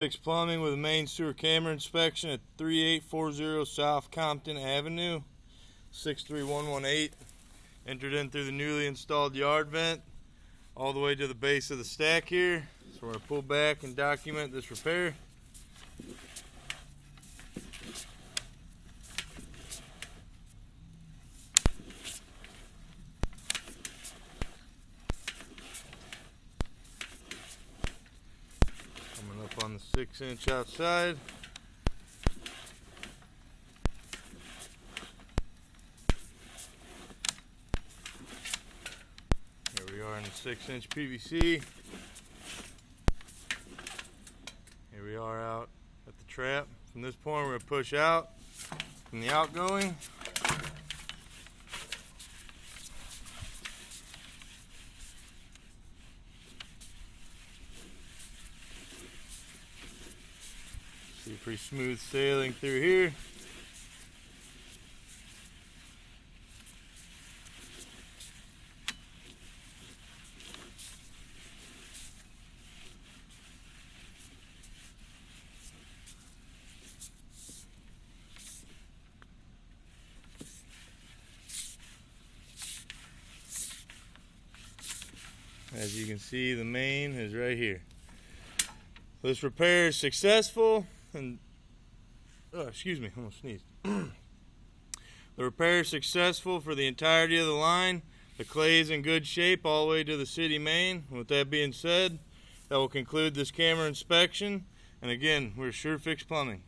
Fix Plumbing with a main sewer camera inspection at 3840 South Compton Avenue, 63118. Entered in through the newly installed yard vent all the way to the base of the stack here. So we're going to pull back and document this repair. Coming up on the 6-inch outside. Here we are in the 6-inch PVC. Here we are out at the trap. From this point, we're going to push out from the outgoing. See pretty smooth sailing through here. As you can see, the main is right here. This repair is successful, and excuse me, I almost sneezed. The repair is successful for the entirety of the line. The clay is in good shape all the way to the city main. With that being said, that will conclude this camera inspection. And again, we're Sure Fix Plumbing.